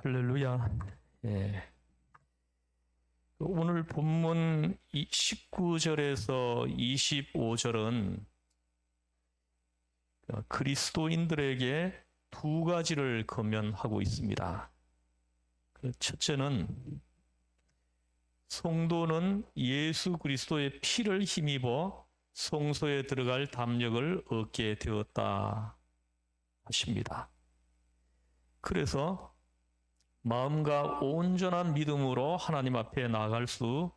할렐루야. 예. 오늘 본문 19절에서 25절은 그리스도인들에게 두 가지를 권면하고 있습니다. 첫째는 성도는 예수 그리스도의 피를 힘입어 성소에 들어갈 담력을 얻게 되었다 하십니다. 그래서 마음과 온전한 믿음으로 하나님 앞에 나아갈 수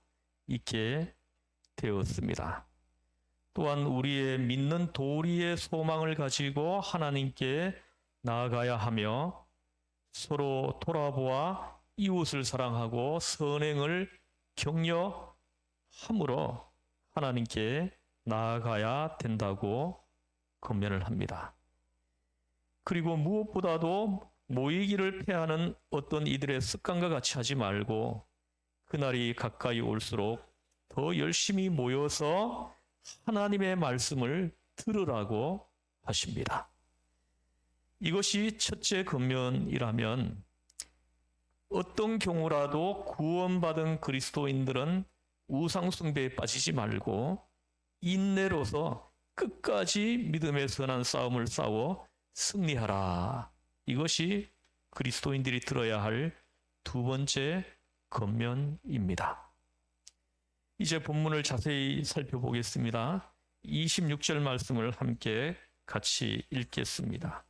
있게 되었습니다. 또한 우리의 믿는 도리의 소망을 가지고 하나님께 나아가야 하며 서로 돌아보아 이웃을 사랑하고 선행을 격려함으로 하나님께 나아가야 된다고 권면을 합니다. 그리고 무엇보다도 모이기를 패하는 어떤 이들의 습관과 같이 하지 말고 그날이 가까이 올수록 더 열심히 모여서 하나님의 말씀을 들으라고 하십니다. 이것이 첫째 권면이라면 어떤 경우라도 구원받은 그리스도인들은 우상숭배에 빠지지 말고 인내로서 끝까지 믿음의 선한 싸움을 싸워 승리하라. 이것이 그리스도인들이 들어야 할 두 번째 권면입니다. 이제 본문을 자세히 살펴보겠습니다. 26절 말씀을 함께 같이 읽겠습니다.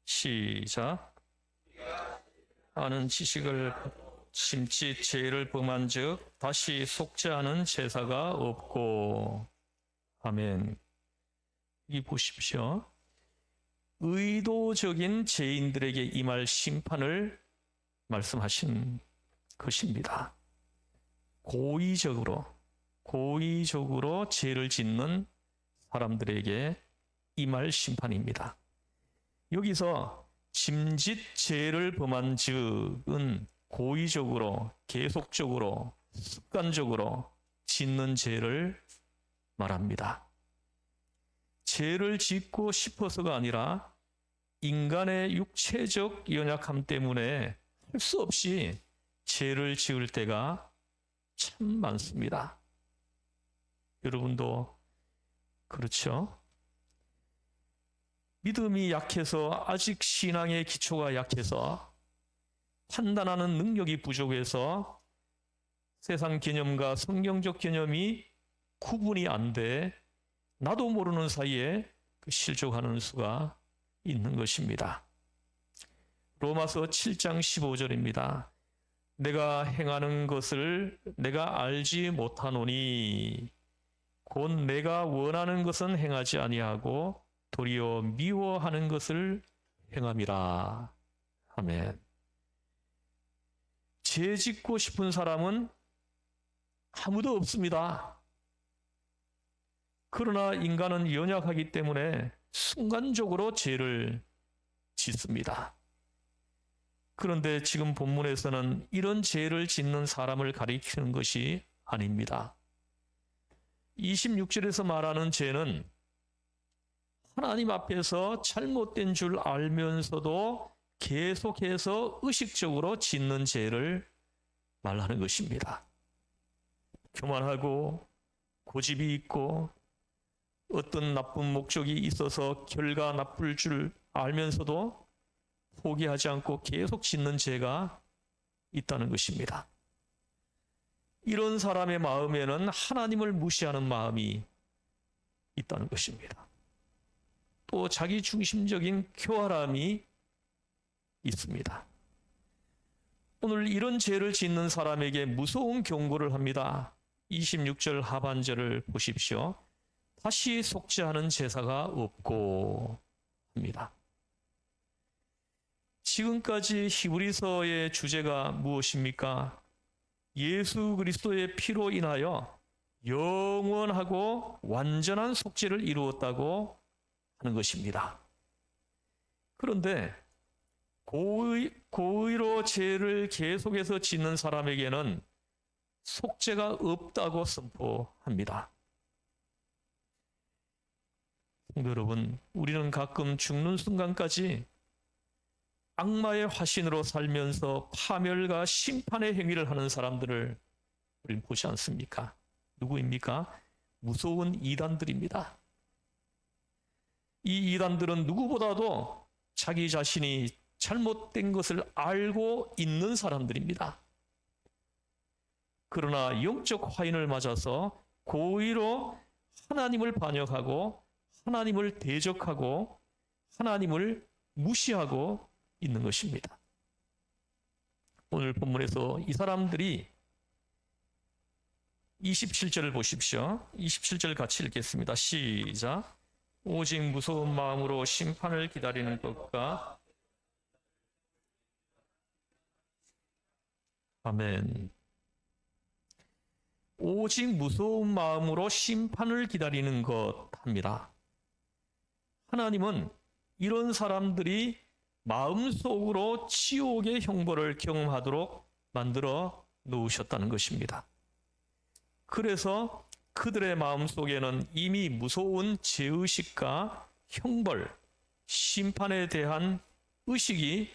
시작. 아는 지식을 심지 죄를 범한 즉 다시 속죄하는 제사가 없고. 아멘. 이 보십시오. 의도적인 죄인들에게 임할 심판을 말씀하신 것입니다. 고의적으로 죄를 짓는 사람들에게 임할 심판입니다. 여기서 짐짓 죄를 범한 즉은 고의적으로, 계속적으로, 습관적으로 짓는 죄를 말합니다. 죄를 짓고 싶어서가 아니라 인간의 육체적 연약함 때문에 할 수 없이 죄를 지을 때가 참 많습니다. 여러분도 그렇죠? 믿음이 약해서, 아직 신앙의 기초가 약해서, 판단하는 능력이 부족해서 세상 개념과 성경적 개념이 구분이 안 돼 나도 모르는 사이에 실족하는 수가 있는 것입니다. 로마서 7장 15절입니다. 내가 행하는 것을 내가 알지 못하노니 곧 내가 원하는 것은 행하지 아니하고 도리어 미워하는 것을 행함이라. 아멘. 죄 짓고 싶은 사람은 아무도 없습니다. 그러나 인간은 연약하기 때문에 순간적으로 죄를 짓습니다. 그런데 지금 본문에서는 이런 죄를 짓는 사람을 가리키는 것이 아닙니다. 26절에서 말하는 죄는 하나님 앞에서 잘못된 줄 알면서도 계속해서 의식적으로 짓는 죄를 말하는 것입니다. 교만하고 고집이 있고 어떤 나쁜 목적이 있어서 결과 나쁠 줄 알면서도 포기하지 않고 계속 짓는 죄가 있다는 것입니다. 이런 사람의 마음에는 하나님을 무시하는 마음이 있다는 것입니다. 또 자기 중심적인 교활함이 있습니다. 오늘 이런 죄를 짓는 사람에게 무서운 경고를 합니다. 26절 하반절을 보십시오. 다시 속죄하는 제사가 없고 합니다. 지금까지 히브리서의 주제가 무엇입니까? 예수 그리스도의 피로 인하여 영원하고 완전한 속죄를 이루었다고 하는 것입니다. 그런데 고의로 죄를 계속해서 짓는 사람에게는 속죄가 없다고 선포합니다. 성도 여러분, 우리는 가끔 죽는 순간까지 악마의 화신으로 살면서 파멸과 심판의 행위를 하는 사람들을 우리는 보지 않습니까? 누구입니까? 무서운 이단들입니다. 이 이단들은 누구보다도 자기 자신이 잘못된 것을 알고 있는 사람들입니다. 그러나 영적 화인을 맞아서 고의로 하나님을 반역하고 하나님을 대적하고 하나님을 무시하고 있는 것입니다. 오늘 본문에서 이 사람들이 27절을 보십시오. 27절 같이 읽겠습니다. 시작. 오직 무서운 마음으로 심판을 기다리는 것과 아멘. 오직 무서운 마음으로 심판을 기다리는 것 합니다. 하나님은 이런 사람들이 마음속으로 지옥의 형벌을 경험하도록 만들어 놓으셨다는 것입니다. 그래서 그들의 마음속에는 이미 무서운 죄의식과 형벌, 심판에 대한 의식이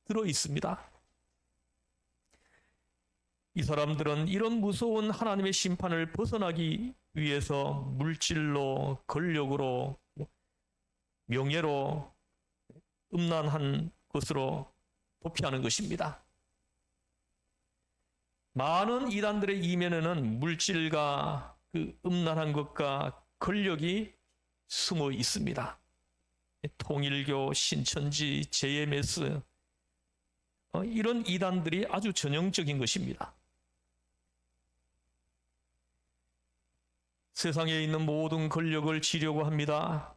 들어 있습니다. 이 사람들은 이런 무서운 하나님의 심판을 벗어나기 위해서 물질로, 권력으로, 명예로, 음란한 것으로 도피하는 것입니다. 많은 이단들의 이면에는 물질과 그 음란한 것과 권력이 숨어 있습니다. 통일교, 신천지, JMS 이런 이단들이 아주 전형적인 것입니다. 세상에 있는 모든 권력을 지려고 합니다.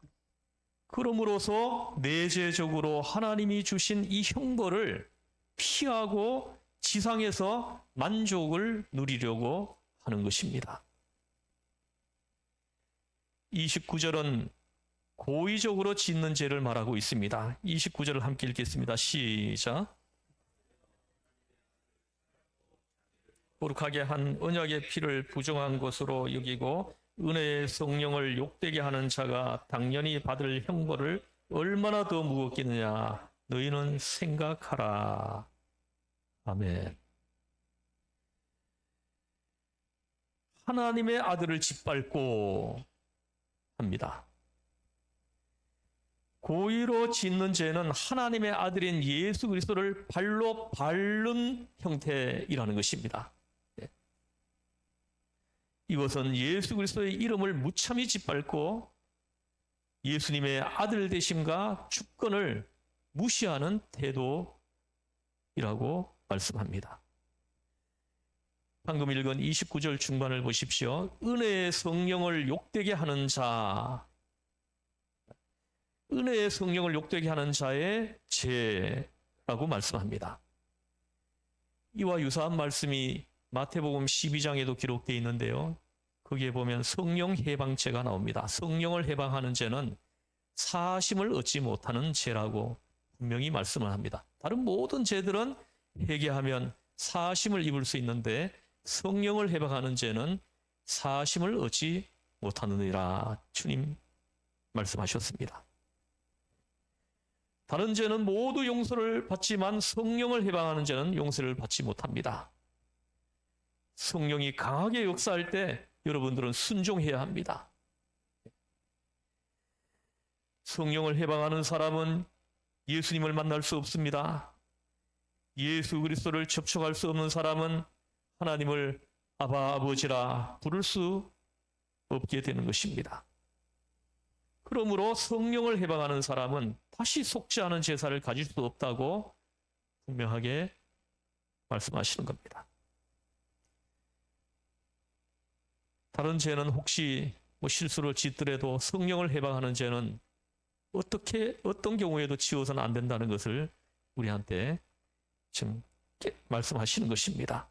그러므로서 내재적으로 하나님이 주신 이 형벌을 피하고 지상에서 만족을 누리려고 하는 것입니다. 29절은 고의적으로 짓는 죄를 말하고 있습니다. 29절을 함께 읽겠습니다. 시작. 거룩하게 한 언약의 피를 부정한 것으로 여기고 은혜의 성령을 욕되게 하는 자가 당연히 받을 형벌을 얼마나 더 무겁겠느냐 너희는 생각하라. 아멘. 하나님의 아들을 짓밟고 합니다. 고의로 짓는 죄는 하나님의 아들인 예수 그리스도를 발로 밟는 형태이라는 것입니다. 이것은 예수 그리스도의 이름을 무참히 짓밟고 예수님의 아들 되심과 주권을 무시하는 태도이라고 말씀합니다. 방금 읽은 29절 중반을 보십시오. 은혜의 성령을 욕되게 하는 자, 은혜의 성령을 욕되게 하는 자의 죄라고 말씀합니다. 이와 유사한 말씀이 마태복음 12장에도 기록되어 있는데요. 거기에 보면 성령 해방죄가 나옵니다. 성령을 해방하는 죄는 사심을 얻지 못하는 죄라고 분명히 말씀을 합니다. 다른 모든 죄들은 회개하면 사심을 입을 수 있는데 성령을 해방하는 죄는 사심을 얻지 못하느니라 주님 말씀하셨습니다. 다른 죄는 모두 용서를 받지만 성령을 해방하는 죄는 용서를 받지 못합니다. 성령이 강하게 역사할 때 여러분들은 순종해야 합니다. 성령을 해방하는 사람은 예수님을 만날 수 없습니다. 예수 그리스도를 접촉할 수 없는 사람은 하나님을 아바 아버지라 부를 수 없게 되는 것입니다. 그러므로 성령을 해방하는 사람은 다시 속지 않은 제사를 가질 수 없다고 분명하게 말씀하시는 겁니다. 다른 죄는 혹시 실수를 짓더라도 성령을 해방하는 죄는 어떤 경우에도 지워서는 안 된다는 것을 우리한테 지금 말씀하시는 것입니다.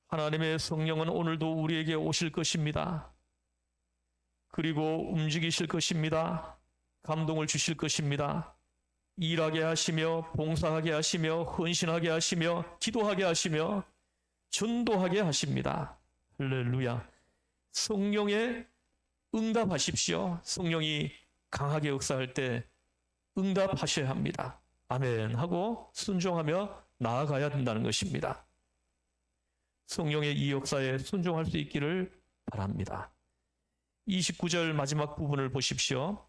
하나님의 성령은 오늘도 우리에게 오실 것입니다. 그리고 움직이실 것입니다. 감동을 주실 것입니다. 일하게 하시며 봉사하게 하시며 헌신하게 하시며 기도하게 하시며 전도하게 하십니다. 할렐루야. 성령에 응답하십시오. 성령이 강하게 역사할 때 응답하셔야 합니다. 아멘 하고 순종하며 나아가야 된다는 것입니다. 성령의 이 역사에 순종할 수 있기를 바랍니다. 29절 마지막 부분을 보십시오.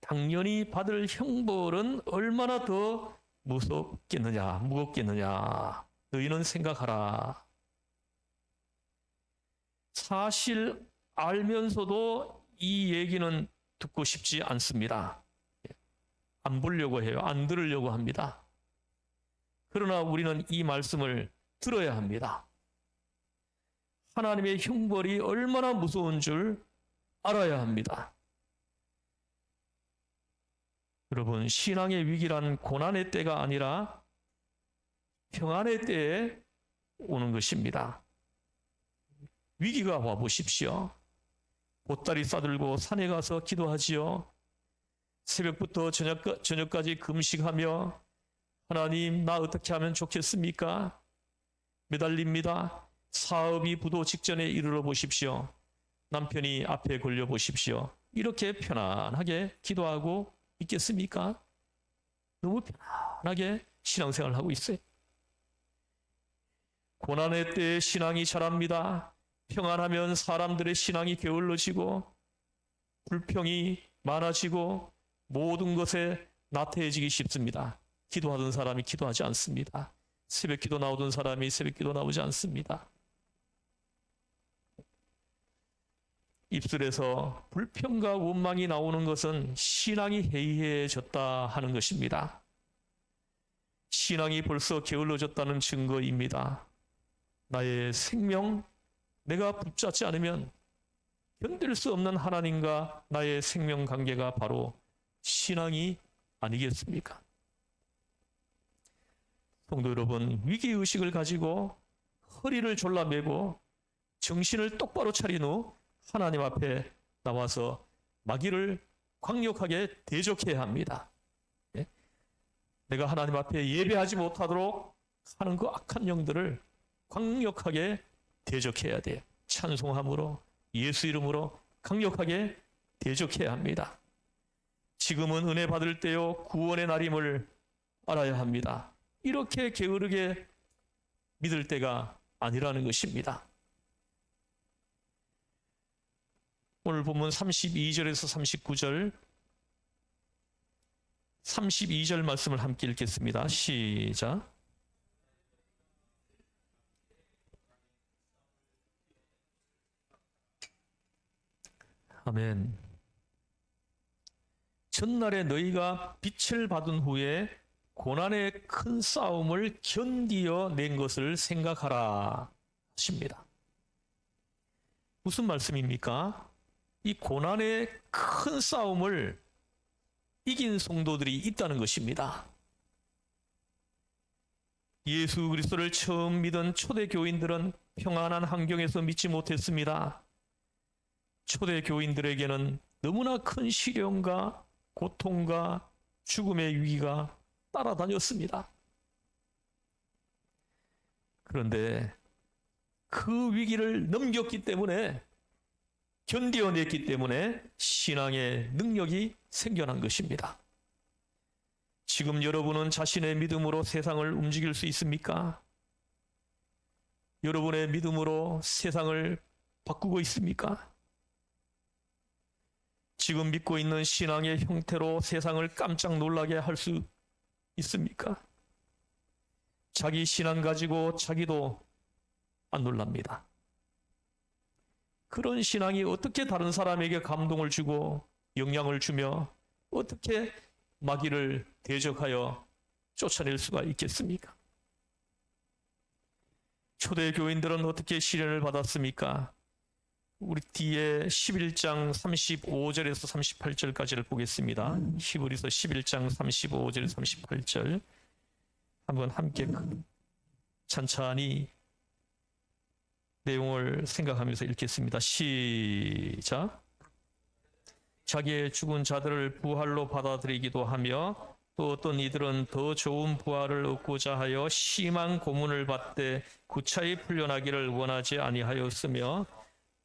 당연히 받을 형벌은 얼마나 더 무겁겠느냐. 너희는 생각하라. 사실 알면서도 이 얘기는 듣고 싶지 않습니다. 안 보려고 해요. 안 들으려고 합니다. 그러나 우리는 이 말씀을 들어야 합니다. 하나님의 형벌이 얼마나 무서운 줄 알아야 합니다. 여러분, 신앙의 위기란 고난의 때가 아니라 평안의 때에 오는 것입니다. 위기가 와 보십시오. 보따리 싸들고 산에 가서 기도하지요. 새벽부터 저녁까지 금식하며 하나님, 나 어떻게 하면 좋겠습니까? 매달립니다. 사업이 부도 직전에 이르러 보십시오. 남편이 앞에 걸려 보십시오. 이렇게 편안하게 기도하고 있겠습니까? 너무 편안하게 신앙생활을 하고 있어요. 고난의 때에 신앙이 자랍니다. 평안하면 사람들의 신앙이 게을러지고 불평이 많아지고 모든 것에 나태해지기 쉽습니다. 기도하던 사람이 기도하지 않습니다. 새벽기도 나오던 사람이 새벽기도 나오지 않습니다. 입술에서 불평과 원망이 나오는 것은 신앙이 해이해졌다 하는 것입니다. 신앙이 벌써 게을러졌다는 증거입니다. 나의 생명, 내가 붙잡지 않으면 견딜 수 없는 하나님과 나의 생명 관계가 바로 신앙이 아니겠습니까? 성도 여러분, 위기의식을 가지고 허리를 졸라매고 정신을 똑바로 차린 후 하나님 앞에 나와서 마귀를 강력하게 대적해야 합니다. 내가 하나님 앞에 예배하지 못하도록 하는 그 악한 영들을 강력하게 대적해야 돼요. 찬송함으로, 예수 이름으로 강력하게 대적해야 합니다. 지금은 은혜 받을 때요, 구원의 날임을 알아야 합니다. 이렇게 게으르게 믿을 때가 아니라는 것입니다. 오늘 본문 32절에서 39절, 32절 말씀을 함께 읽겠습니다. 시작. 아멘. 전날에 너희가 빛을 받은 후에 고난의 큰 싸움을 견디어 낸 것을 생각하라 하십니다. 무슨 말씀입니까? 이 고난의 큰 싸움을 이긴 성도들이 있다는 것입니다. 예수 그리스도를 처음 믿은 초대 교인들은 평안한 환경에서 믿지 못했습니다. 초대 교인들에게는 너무나 큰 시련과 고통과 죽음의 위기가 따라다녔습니다. 그런데 그 위기를 넘겼기 때문에, 견뎌냈기 때문에 신앙의 능력이 생겨난 것입니다. 지금 여러분은 자신의 믿음으로 세상을 움직일 수 있습니까? 여러분의 믿음으로 세상을 바꾸고 있습니까? 지금 믿고 있는 신앙의 형태로 세상을 깜짝 놀라게 할 수 있습니까? 자기 신앙 가지고 자기도 안 놀랍니다. 그런 신앙이 어떻게 다른 사람에게 감동을 주고 영향을 주며 어떻게 마귀를 대적하여 쫓아낼 수가 있겠습니까? 초대 교인들은 어떻게 시련을 받았습니까? 우리 뒤에 11장 35절에서 38절까지를 보겠습니다. 히브리서 11장 35절에서 38절 한번 함께 찬찬히 내용을 생각하면서 읽겠습니다. 시작. 자기의 죽은 자들을 부활로 받아들이기도 하며 또 어떤 이들은 더 좋은 부활을 얻고자 하여 심한 고문을 받되 구차히 풀려나기를 원하지 아니하였으며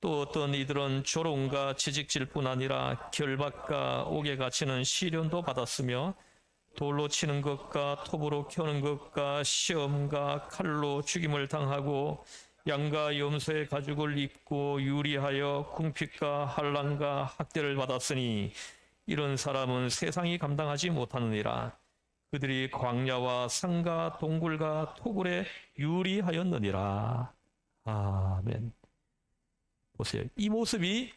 또 어떤 이들은 조롱과 채찍질뿐 아니라 결박과 옥에 갇히는 시련도 받았으며 돌로 치는 것과 톱으로 켜는 것과 시험과 칼로 죽임을 당하고 양과 염소의 가죽을 입고 유리하여 궁핍과 환난과 학대를 받았으니 이런 사람은 세상이 감당하지 못하느니라. 그들이 광야와 산과 동굴과 토굴에 유리하였느니라. 아멘. 보세요. 이 모습이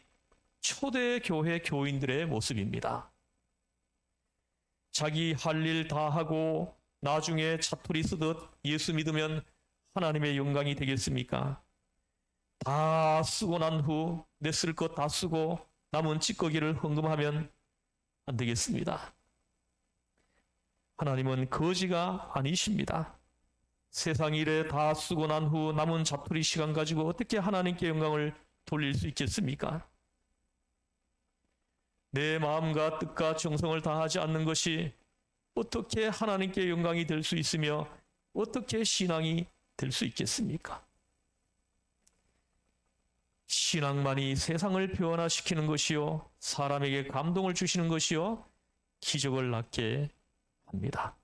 초대교회 교인들의 모습입니다. 자기 할 일 다 하고 나중에 자투리 쓰듯 예수 믿으면 하나님의 영광이 되겠습니까? 다 쓰고 난 후 내 쓸 것 다 쓰고 남은 찌꺼기를 헌금하면 안 되겠습니다. 하나님은 거지가 아니십니다. 세상 일에 다 쓰고 난 후 남은 자투리 시간 가지고 어떻게 하나님께 영광을 돌릴 수 있겠습니까? 내 마음과 뜻과 정성을 다하지 않는 것이 어떻게 하나님께 영광이 될 수 있으며 어떻게 신앙이 될 수 있겠습니까? 신앙만이 세상을 변화시키는 것이요, 사람에게 감동을 주시는 것이요, 기적을 낳게 합니다.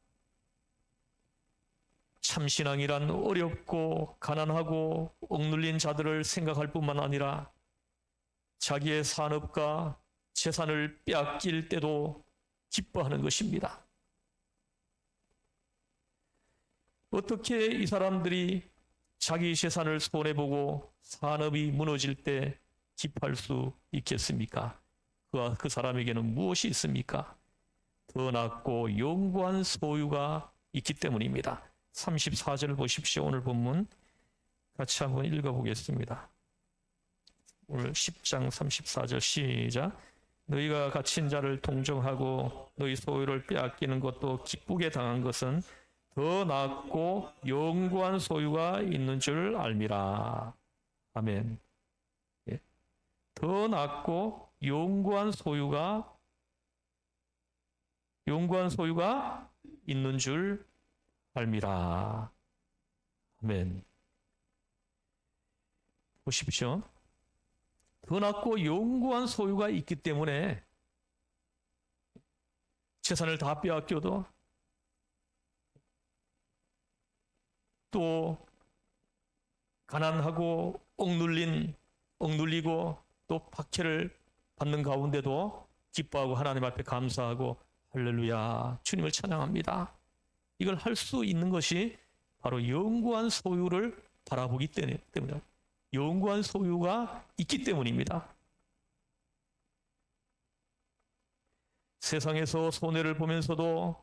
참신앙이란 어렵고 가난하고 억눌린 자들을 생각할 뿐만 아니라 자기의 산업과 재산을 빼앗길 때도 기뻐하는 것입니다. 어떻게 이 사람들이 자기 재산을 손해보고 산업이 무너질 때 기뻐할 수 있겠습니까? 그 사람에게는 무엇이 있습니까? 더 낫고 영구한 소유가 있기 때문입니다. 34절을 보십시오. 오늘 본문 같이 한번 읽어보겠습니다. 오늘 10장 34절 시작. 너희가 갇힌 자를 동정하고 너희 소유를 빼앗기는 것도 기쁘게 당한 것은 더 낫고 영구한 소유가 있는 줄 알미라. 아멘. 예. 더 낫고 영구한 소유가 있는 줄 알미라. 아멘. 보십시오. 더 낫고 영구한 소유가 있기 때문에 재산을 다 빼앗겨도 또 가난하고 억눌리고 또 박해를 받는 가운데도 기뻐하고 하나님 앞에 감사하고 할렐루야 주님을 찬양합니다. 이걸 할 수 있는 것이 바로 영구한 소유를 바라보기 때문에 영구한 소유가 있기 때문입니다. 세상에서 손해를 보면서도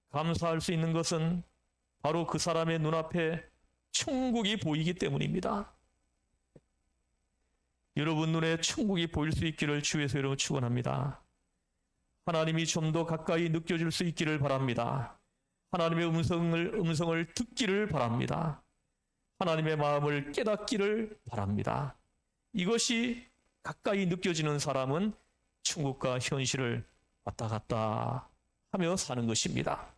감사할 수 있는 것은 바로 그 사람의 눈앞에 천국이 보이기 때문입니다. 여러분 눈에 천국이 보일 수 있기를 주에서 여러분 축원합니다. 하나님이 좀 더 가까이 느껴질 수 있기를 바랍니다. 하나님의 음성을 듣기를 바랍니다. 하나님의 마음을 깨닫기를 바랍니다. 이것이 가까이 느껴지는 사람은 천국과 현실을 왔다 갔다 하며 사는 것입니다.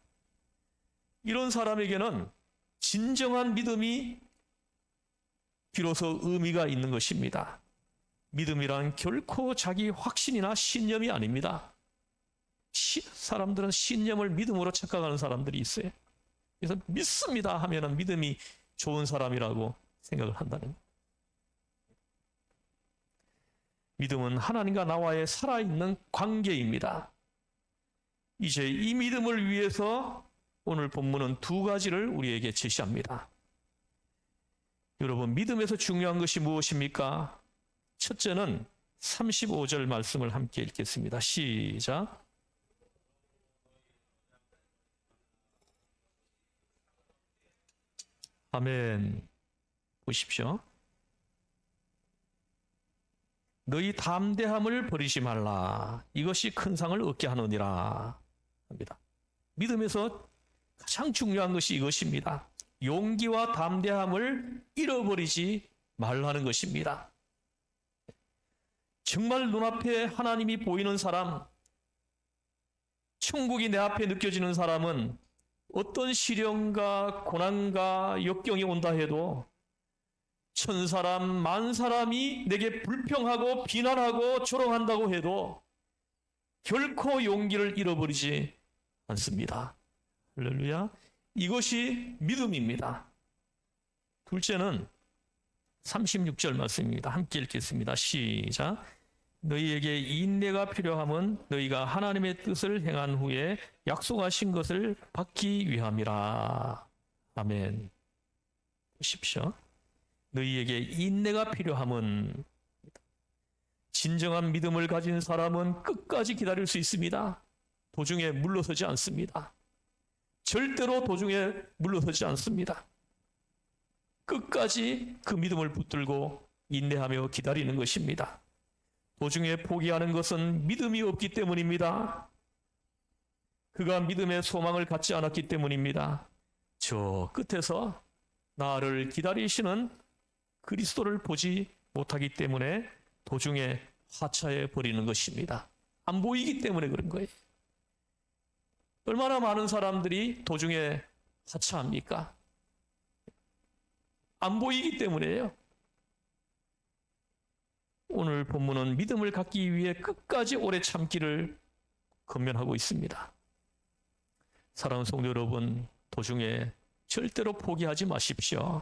이런 사람에게는 진정한 믿음이 비로소 의미가 있는 것입니다. 믿음이란 결코 자기 확신이나 신념이 아닙니다. 사람들은 신념을 믿음으로 착각하는 사람들이 있어요. 그래서 믿습니다 하면은 믿음이 좋은 사람이라고 생각을 한다는. 믿음은 하나님과 나와의 살아있는 관계입니다. 이제 이 믿음을 위해서 오늘 본문은 두 가지를 우리에게 제시합니다. 여러분, 믿음에서 중요한 것이 무엇입니까? 첫째는 35절 말씀을 함께 읽겠습니다. 시작. 아멘. 보십시오. 너희 담대함을 버리지 말라. 이것이 큰 상을 얻게 하느니라. 합니다. 믿음에서 가장 중요한 것이 이것입니다. 용기와 담대함을 잃어버리지 말라는 것입니다. 정말 눈앞에 하나님이 보이는 사람, 천국이 내 앞에 느껴지는 사람은 어떤 시련과 고난과 역경이 온다 해도 천사람 만사람이 내게 불평하고 비난하고 조롱한다고 해도 결코 용기를 잃어버리지 않습니다. 할렐루야. 이것이 믿음입니다. 둘째는 36절 말씀입니다. 함께 읽겠습니다. 시작. 너희에게 인내가 필요함은 너희가 하나님의 뜻을 행한 후에 약속하신 것을 받기 위함이라. 아멘. 보십시오. 너희에게 인내가 필요함은, 진정한 믿음을 가진 사람은 끝까지 기다릴 수 있습니다. 도중에 물러서지 않습니다. 절대로 도중에 물러서지 않습니다. 끝까지 그 믿음을 붙들고 인내하며 기다리는 것입니다. 도중에 포기하는 것은 믿음이 없기 때문입니다. 그가 믿음의 소망을 갖지 않았기 때문입니다. 저 끝에서 나를 기다리시는 그리스도를 보지 못하기 때문에 도중에 하차해 버리는 것입니다. 안 보이기 때문에 그런 거예요. 얼마나 많은 사람들이 도중에 하차합니까? 안 보이기 때문이에요. 오늘 본문은 믿음을 갖기 위해 끝까지 오래 참기를 권면하고 있습니다. 사랑하는 성도 여러분, 도중에 절대로 포기하지 마십시오.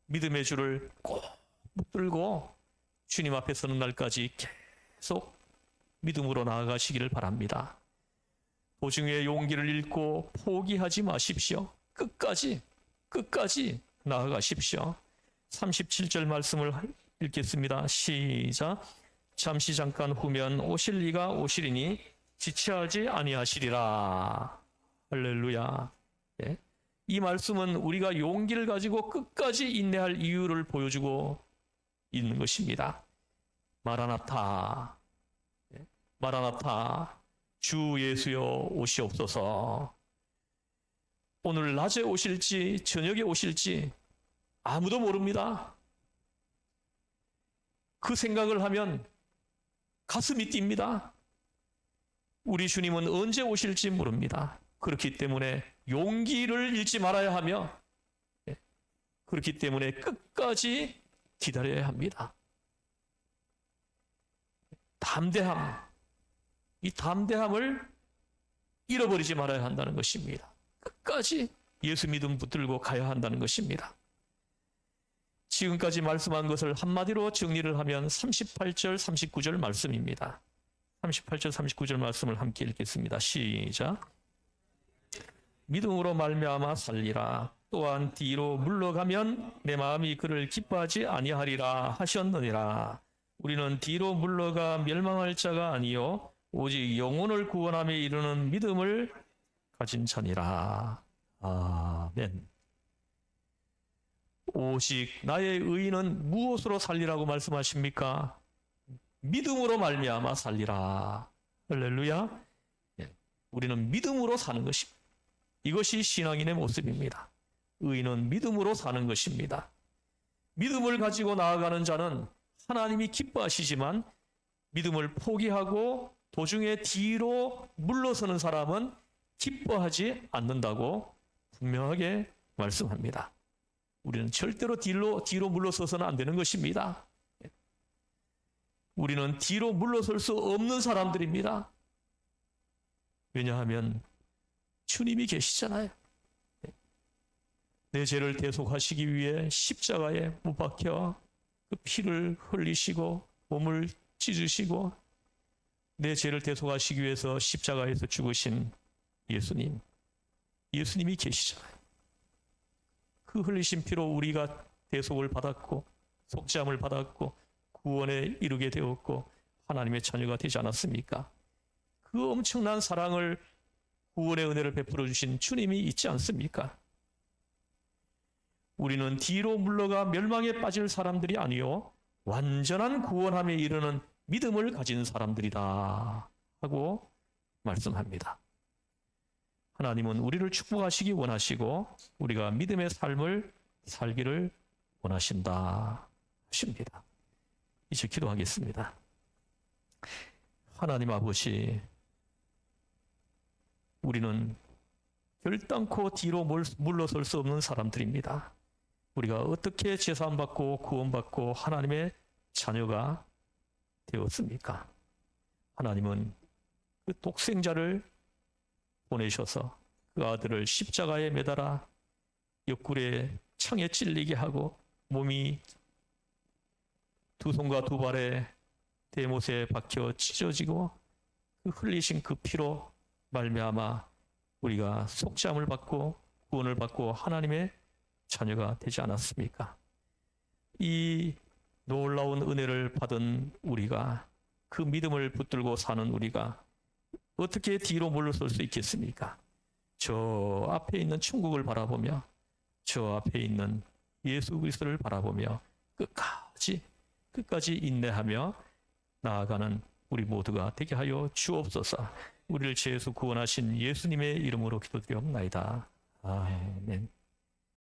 믿음의 줄을 꼭 붙들고 주님 앞에 서는 날까지 계속 믿음으로 나아가시기를 바랍니다. 도중에 용기를 잃고 포기하지 마십시오. 끝까지 나아가십시오. 37절 말씀을 읽겠습니다. 시작. 잠시 잠깐 후면 오실 이가 오시리니 지체하지 아니하시리라. 할렐루야. 예. 이 말씀은 우리가 용기를 가지고 끝까지 인내할 이유를 보여주고 있는 것입니다. 마라나타, 마라나타, 주 예수여 오시옵소서. 오늘 낮에 오실지 저녁에 오실지 아무도 모릅니다. 그 생각을 하면 가슴이 뜁니다. 우리 주님은 언제 오실지 모릅니다. 그렇기 때문에 용기를 잃지 말아야 하며, 그렇기 때문에 끝까지 기다려야 합니다. 담대함, 이 담대함을 잃어버리지 말아야 한다는 것입니다. 끝까지 예수 믿음 붙들고 가야 한다는 것입니다. 지금까지 말씀한 것을 한마디로 정리를 하면 38절, 39절 말씀입니다. 38절, 39절 말씀을 함께 읽겠습니다. 시작. 믿음으로 말미암아 살리라. 또한 뒤로 물러가면 내 마음이 그를 기뻐하지 아니하리라 하셨느니라. 우리는 뒤로 물러가 멸망할 자가 아니요 오직 영혼을 구원함에 이르는 믿음을 가진 자니라. 아멘. 오직 나의 의인은 무엇으로 살리라고 말씀하십니까? 믿음으로 말미암아 살리라. 할렐루야. 우리는 믿음으로 사는 것입니다. 이것이 신앙인의 모습입니다. 의인은 믿음으로 사는 것입니다. 믿음을 가지고 나아가는 자는 하나님이 기뻐하시지만 믿음을 포기하고 도중에 뒤로 물러서는 사람은 기뻐하지 않는다고 분명하게 말씀합니다. 우리는 절대로 뒤로 물러서서는 안 되는 것입니다. 우리는 뒤로 물러설 수 없는 사람들입니다. 왜냐하면 주님이 계시잖아요. 내 죄를 대속하시기 위해 십자가에 못 박혀 그 피를 흘리시고 몸을 찢으시고 내 죄를 대속하시기 위해서 십자가에서 죽으신 예수님이 계시잖아요. 그 흘리신 피로 우리가 대속을 받았고 속죄함을 받았고 구원에 이르게 되었고 하나님의 자녀가 되지 않았습니까? 그 엄청난 사랑을, 구원의 은혜를 베풀어 주신 주님이 있지 않습니까? 우리는 뒤로 물러가 멸망에 빠질 사람들이 아니요 완전한 구원함에 이르는 믿음을 가진 사람들이다 하고 말씀합니다. 하나님은 우리를 축복하시기 원하시고 우리가 믿음의 삶을 살기를 원하신다 하십니다. 이제 기도하겠습니다. 하나님 아버지, 우리는 결단코 뒤로 물러설 수 없는 사람들입니다. 우리가 어떻게 제사함받고 구원받고 하나님의 자녀가 되었습니까? 하나님은 그 독생자를 보내셔서 그 아들을 십자가에 매달아 옆구리에 창에 찔리게 하고 몸이 두 손과 두 발에 대못에 박혀 찢어지고 그 흘리신 그 피로 말미암아 우리가 속죄함을 받고 구원을 받고 하나님의 자녀가 되지 않았습니까? 이 놀라운 은혜를 받은 우리가 그 믿음을 붙들고 사는 우리가 어떻게 뒤로 물러설 수 있겠습니까? 저 앞에 있는 천국을 바라보며 저 앞에 있는 예수 그리스도를 바라보며 끝까지 인내하며 나아가는 우리 모두가 되게 하여 주옵소서. 우리를 죄에서 구원하신 예수님의 이름으로 기도드리옵나이다. 아멘.